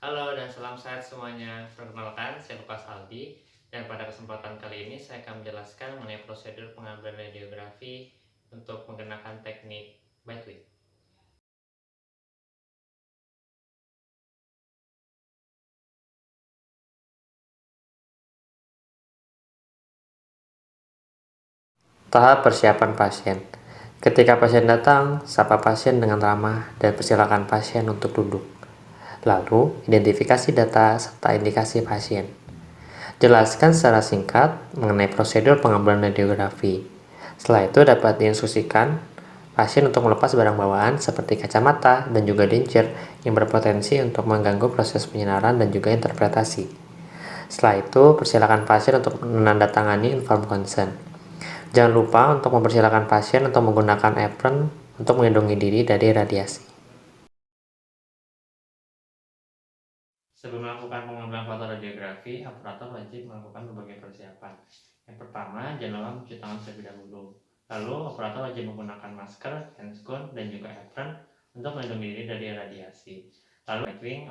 Halo dan salam sehat semuanya. Perkenalkan, saya Lukas Aldi dan pada kesempatan kali ini saya akan menjelaskan mengenai prosedur pengambilan radiografi untuk menggunakan teknik Bite. Tahap persiapan pasien. Ketika pasien datang, sapa pasien dengan ramah dan persilakan pasien untuk duduk. Lalu, identifikasi data serta indikasi pasien. Jelaskan secara singkat mengenai prosedur pengambilan radiografi. Setelah itu dapat diinstruksikan pasien untuk melepas barang bawaan seperti kacamata dan juga denture yang berpotensi untuk mengganggu proses penyinaran dan juga interpretasi. Setelah itu, persilakan pasien untuk menandatangani inform consent. Jangan lupa untuk mempersilakan pasien untuk menggunakan apron untuk melindungi diri dari radiasi. Sebelum melakukan pengambilan foto radiografi, operator wajib melakukan berbagai persiapan. Yang pertama, jangan lupa mencuci tangan terlebih dahulu. Lalu, operator wajib menggunakan masker, handscoon, dan juga apron untuk melindungi diri dari radiasi. Lalu,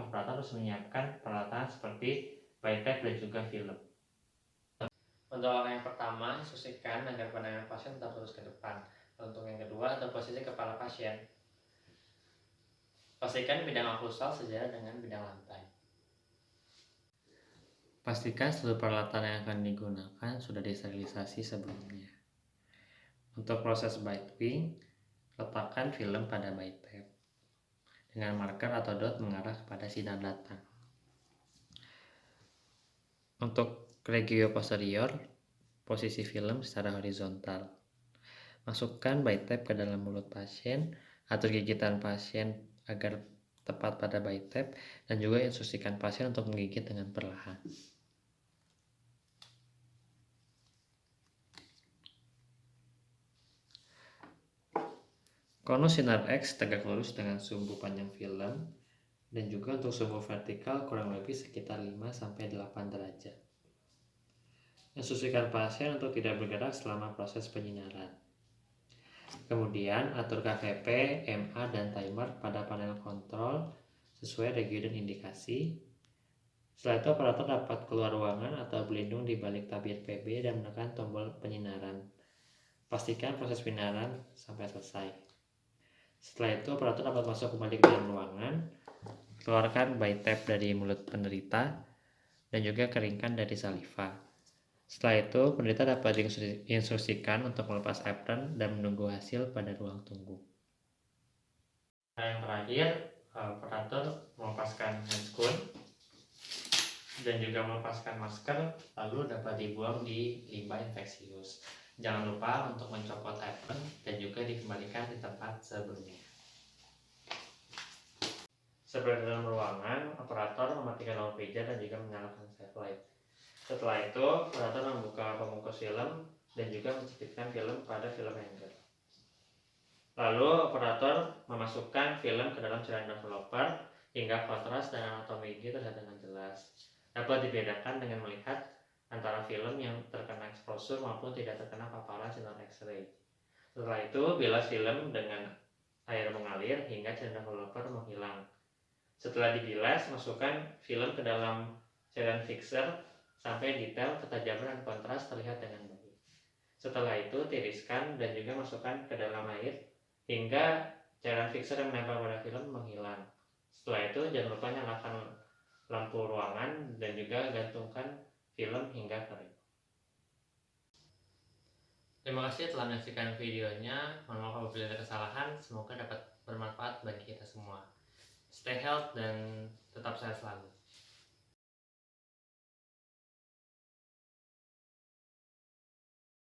operator harus menyiapkan peralatan seperti bite dan juga film. Untuk langkah yang pertama, instruksikan agar pandangan pasien tetap lurus ke depan. Untuk yang kedua, atur posisi kepala pasien. Pastikan bidang oklusal sejajar dengan bidang lantai. Pastikan seluruh peralatan yang akan digunakan sudah disterilisasi sebelumnya. Untuk proses biting, letakkan film pada bite tab dengan marker atau dot mengarah kepada sinar datang. Untuk regio posterior, posisi film secara horizontal. Masukkan bite tab ke dalam mulut pasien, atur gigitan pasien agar tepat pada bite tab, dan juga instruksikan pasien untuk menggigit dengan perlahan. Konus sinar X tegak lurus dengan sumbu panjang film, dan juga untuk sumbu vertikal kurang lebih sekitar 5-8 derajat. Instruksikan pasien untuk tidak bergerak selama proses penyinaran. Kemudian atur KVP, MA, dan timer pada panel kontrol sesuai regio dan indikasi. Setelah itu operator dapat keluar ruangan atau berlindung di balik tabir PB dan menekan tombol penyinaran. Pastikan proses penyinaran sampai selesai. Setelah itu operator dapat masuk kembali ke dalam ruangan, keluarkan bite tab dari mulut penderita, dan juga keringkan dari saliva. Setelah itu, penderita dapat diinstruksikan untuk melepas apron dan menunggu hasil pada ruang tunggu. Yang terakhir, operator melepaskan handscoon dan juga melepaskan masker, lalu dapat dibuang di limbah infeksius. Jangan lupa untuk mencopot apron dan juga dikembalikan di tempat sebelumnya. Sebelum dalam ruangan, operator mematikan lampu hijau dan juga menyalakan safe light. Setelah itu, operator membuka pembungkus film dan juga mencelupkan film pada film hanger. Lalu, operator memasukkan film ke dalam cairan developer hingga kontras dan anatomi gigi terlihat dengan jelas. Dapat dibedakan dengan melihat antara film yang terkena exposure maupun tidak terkena paparan sinar X-ray. Setelah itu, bilas film dengan air mengalir hingga cairan developer menghilang. Setelah dibilas, masukkan film ke dalam cairan fixer sampai detail, ketajaman, dan kontras terlihat dengan baik. Setelah itu, tiriskan dan juga masukkan ke dalam air hingga cairan fixer yang menempel pada film menghilang. Setelah itu, jangan lupa nyalakan lampu ruangan dan juga gantungkan film hingga kering. Terima kasih telah menyaksikan videonya. Mohon maaf apabila ada kesalahan. Semoga dapat bermanfaat bagi kita semua. Stay healthy dan tetap sehat selalu.